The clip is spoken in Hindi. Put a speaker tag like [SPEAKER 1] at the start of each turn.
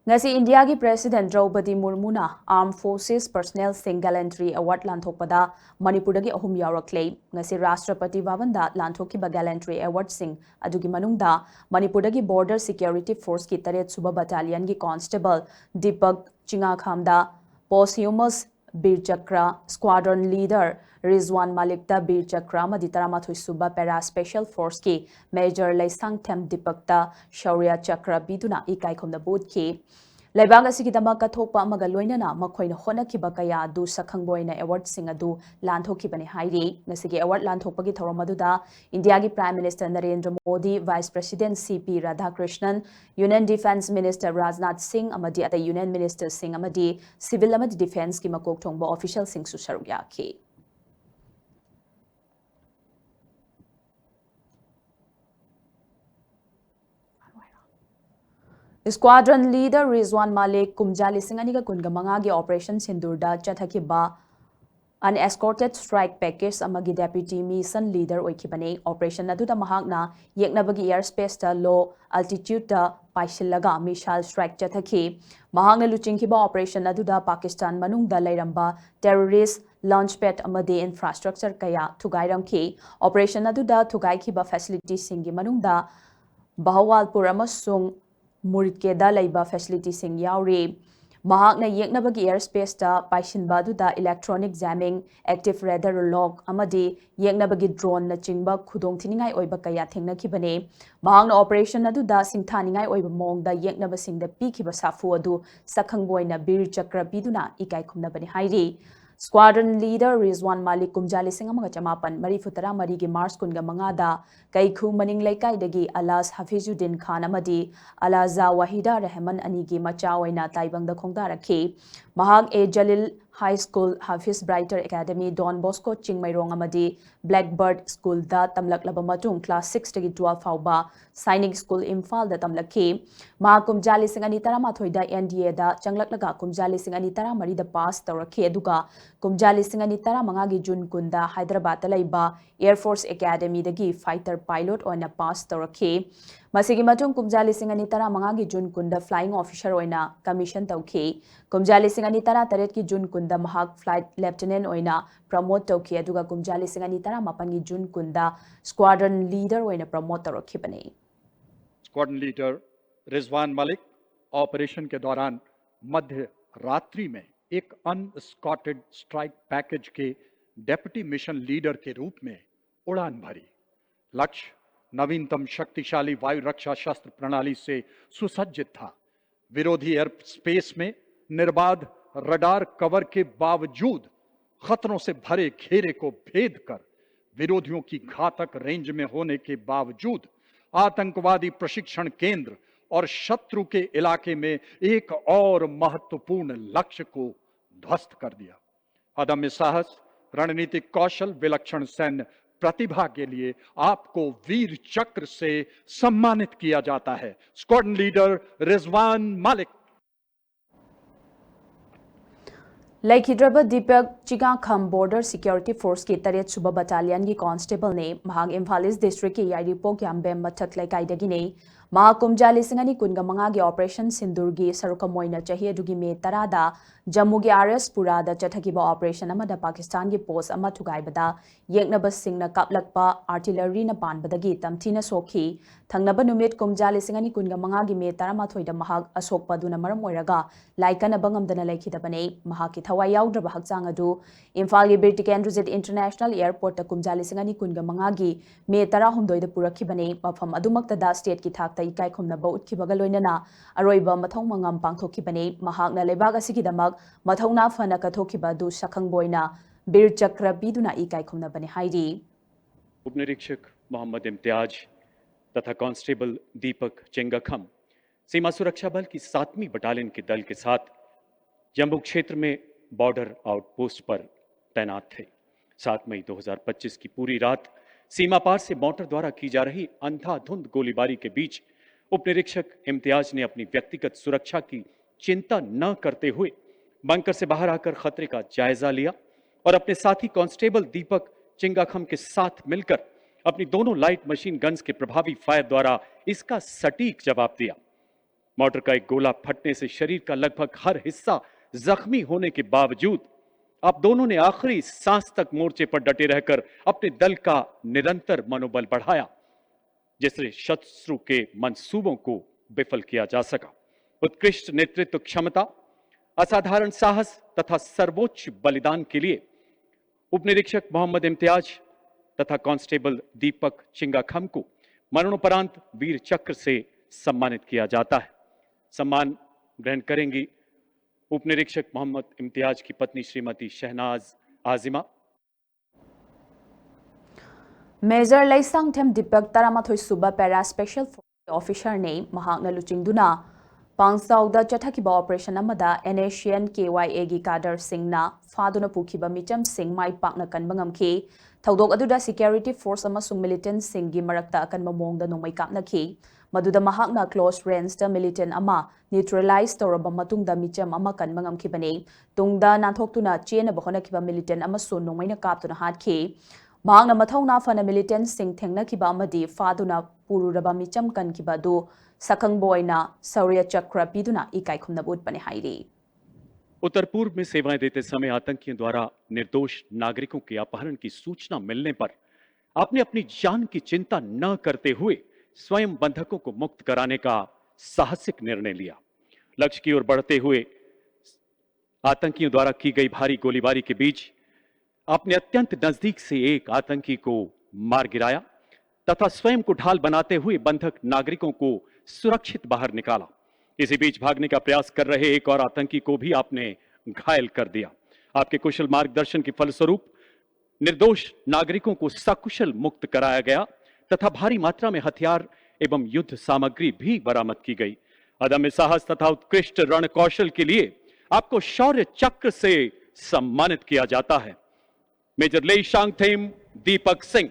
[SPEAKER 1] ngasi India ki President Draupadi Murmu na Armed Forces Personnel Sing Gallantry Award lanthokpada Manipur dagi ahum yawraklei ngasi Rashtrapati Bhavan da lanthokiba Gallantry Award sing adugi manungda Manipur dagi Border Security Force ki 8 suba battalion ki Constable Deepak Chingakhamda posthumous Bir Chakra Squadron Leader Rizwan Malik da Bir Chakra madi 13 suba Para Special Force ki Major Laisang Them Deepak da Shaurya Chakra biduna ikai khomda boot ki Laibang asigidama kathokpa amaga loinana makhoina honakhiba kaya adu sakhangboina award sing adu lanthokibani hairi ngasigi award lanthokpagi thorom aduda India gi Prime Minister Narendra Modi Vice President CP Radhakrishnan Union Defence Minister Rajnath Singh amadi ata Union Minister Singh amadi Civil amadi Defence ki makok thongba official sing su saruk yakhi Squadron Leader Rizwan Malik Kumjali Singani Kunga Mangagi Operation Sindurda Chathakiba Unescorted Strike Package Amagi Deputy Mission Leader Oikibane Operation Aduda Mahagna Yeknabagi Airspace ta Low Altitude ta Paishilaga Missile Strike Chathaki Mahagna Luchingkiba Operation Aduda Pakistan Manungda Lairamba Terrorist Launchpad Amadi Infrastructure Kaya Tugairamki Operation Aduda Tugaikiba Facilities Singi Manungda Bahawalpur Amasung Muridkeda laiba facility sing yauri mahakna yeknabagi airspace ta paishinba duda electronic jamming active radar lock amadi yeknabagi drone na chingba khudong thiningai oiba kaya thengna khibane mahakna operation aduda singthaningai oiba mongda yeknaba singda pikhiba safu adu sakhangboina Bir Chakra biduna ikai khumna bani hairi Squadron Leader Rizwan Malik Kumjali Singh amaga chamapan marifutara marigi Mars kunga mangada kaikhu maning laikai dagi Alas Hafizuddin Khan amadi Alaza Wahida Rahman anigi macha oina taibangda khongda rakhi Mahag A Jalil High School Hafiz Brighter Academy Don Bosco Chingmairong amadi Blackbird School da tamlaklaba matung class 6 dagi 12 fauba Sainik School Imphal da tamlakhi Mahag Kumjali Singh ani taramathoi da NDA da changlaklaga Kumjali Singh ani taramari da pass tawrakhi aduga Kumjali Singh ani taramangagi June kunda Hyderabad laiba Air Force Academy dagi fighter pilot oina pass tawrakhi Masigi matung Kumjali Singh ani taramangagi June kunda flying officer oina commission tawkhi Kumjali Singh ani taret ki June kunda mahak flight lieutenant oina promote tawkhi aduga Kumjali Singh ani mapangi June kunda squadron leader oina promote tawrakhibane
[SPEAKER 2] Squadron leader Rizwan Malik operation के दौरान मध्य रात्रि में एक अनस्कॉटेड स्ट्राइक पैकेज के डेप्यूटी मिशन लीडर के रूप में उड़ान भरी। लक्ष्य नवीनतम शक्तिशाली वायु रक्षा शस्त्र प्रणाली से सुसज्जित था। विरोधी एयर स्पेस में निर्बाध रडार कवर के बावजूद खतरों से भरे घेरे को भेद कर विरोधियों की घातक रेंज में होने के बावजूद आतंकवादी प्रशिक्षण केंद्र और शत्रु के इलाके में एक और महत्वपूर्ण लक्ष्य को ध्वस्त कर दिया। अदम्य साहस, रणनीतिक कौशल, विलक्षण सैन्य प्रतिभा के लिए आपको वीर चक्र से सम्मानित किया जाता है। Squadron leader Rizwan Malik.
[SPEAKER 1] Laikhidraba Deepak Chingakam Border Security Force की 8 सुबह बटालियन की कांस्टेबल ने महाग इम्फाल ईस्ट डिस्ट्रिक्ट के यारीपो क्याम्बेम मथक लेकाइदगी ने महा कुमजाली सिंगनी कुनगा मंगा की ऑपरेशन सिंदूर की सरुक मोइना चाहिए अदुगी मे 10 जम्मू की आरएस पुरा दा चथकिबा ऑपरेशन अमदा पाकिस्तान की पोस्ट अमा थुगाइबदा येकनब सिंगना कापलकपा आर्टिलरी न पानबदगी तमथीना सोखी थंगनब नुमित कुमजाली सिंगनी कुनगा मंगा की मे 13 दा महाग असोकपा दुना मरम ओइरगा लाइकन बंगमदना लेखिदबने महा की थवाई याउद्रब हक्चांग अदु इम्फाल की बिर टिकेंद्रजित इंटरनेशनल एयरपोर्ट कुमजाली सिंगनी कुनगा मंगा की मे 13 पुरखिबने मफम अदुमक्तदा स्टेट की थाकता इकाई खुमनब उत्खिबगा लोइनना अरोइबा मथौ मंगम पांगथोखिबने महागना लेबाग असिगिदमक मथौना फना कथोखिबा दु सखंगबोइना बीर चक्र पीदुना इकाई खुमनबने हाइरी
[SPEAKER 3] उपनिरीक्षक मोहम्मद इम्तियाज तथा कांस्टेबल दीपक चिंगाखम सीमा सुरक्षा बल की 7वीं बटालियन के दल के साथ जम्मू क्षेत्र में बॉर्डर आउटपोस्ट पर तैनात थे। 7 मई 2025 की पूरी रात सीमा पार से मोटर द्वारा की जा रही अंधाधुंध गोलीबारी के बीच उपनिरीक्षक इम्तियाज ने अपनी व्यक्तिगत सुरक्षा की चिंता न करते हुए बंकर से बाहर आकर खतरे का जायजा लिया और अपने साथी कांस्टेबल दीपक चिंगाखम के साथ मिलकर अपनी दोनों लाइट मशीन गन्स के प्रभावी फायर द्वारा इसका सटीक जवाब दिया। मोटर का एक गोला फटने से शरीर का लगभग हर हिस्सा जख्मी होने के बावजूद आप दोनों ने आखिरी सांस तक मोर्चे पर डटे रहकर अपने दल का निरंतर मनोबल बढ़ाया, जिससे शत्रु के मंसूबों को विफल किया जा सका। उत्कृष्ट नेतृत्व क्षमता, असाधारण साहस तथा सर्वोच्च बलिदान के लिए उपनिरीक्षक मोहम्मद इम्तियाज तथा कांस्टेबल दीपक चिंगाखम को मरणोपरांत वीर चक्र से सम्मानित किया जाता है। सम्मान ग्रहण करेंगी उपनिरीक्षक मोहम्मद इम्तियाज की पत्नी श्रीमती शहनाज आजिमा।
[SPEAKER 1] मेजर लैसांगथेम दीपक तरामाथोई सुबा पैरा स्पेशल फोर्स ऑफिसर ने महांगना लुचिंगदुना पांगसाउदा चथाकिबा ऑपरेशन अमदा एनेशियन KYA गी काडर सिंगना फादुना पुखिबा मिचम सिंग माई पाकना कनबा ngamki थौदोक अदुदा सिक्योरिटी फोर्स अमसुंग मिलिटेंट सिंगी मरक्ता अकनबा मोंगदा नोंमै कापनाखि मदुदा महांगना क्लोज रेंज दा मिलिटेंट अमा न्यूट्रलाइज तौरबा मतुंगदा मिचम अमा कनबा ngamkibane तुंगदा नाथोक्तुना चेनबा होनखिबा मिलिटेंट अमसु नोंमैना कापतुना हातखि महांगना मथौना फना मिलिटेंट सिंग थेंगनाखिबा अमदि फादुना पुरुरबा मिचम कनखिबा दु सकंगबोयना शौर्य चक्र पीदुना इकाई खुमनबा उत्पने हाइरी।
[SPEAKER 3] उत्तर पूर्व में सेवाएं देते समय आतंकियों द्वारा निर्दोष नागरिकों के अपहरण की सूचना मिलने पर आपने अपनी जान की चिंता न करते हुए स्वयं बंधकों को मुक्त कराने का साहसिक निर्णय लिया। लक्ष्य की ओर बढ़ते हुए आतंकियों द्वारा की गई भारी गोलीबारी के बीच आपने अत्यंत नजदीक से एक आतंकी को मार गिराया तथा स्वयं को ढाल बनाते हुए बंधक नागरिकों को सुरक्षित बाहर निकाला। इसी बीच भागने का प्रयास कर रहे एक और आतंकी को भी आपने घायल कर दिया। आपके कुशल मार्गदर्शन के फलस्वरूप निर्दोष नागरिकों को सकुशल मुक्त कराया गया तथा भारी मात्रा में हथियार एवं युद्ध सामग्री भी बरामद की गई। अदम्य साहस तथा उत्कृष्ट रण कौशल के लिए आपको शौर्य चक्र से सम्मानित किया जाता है। मेजर लेइशांगथेम दीपक सिंह।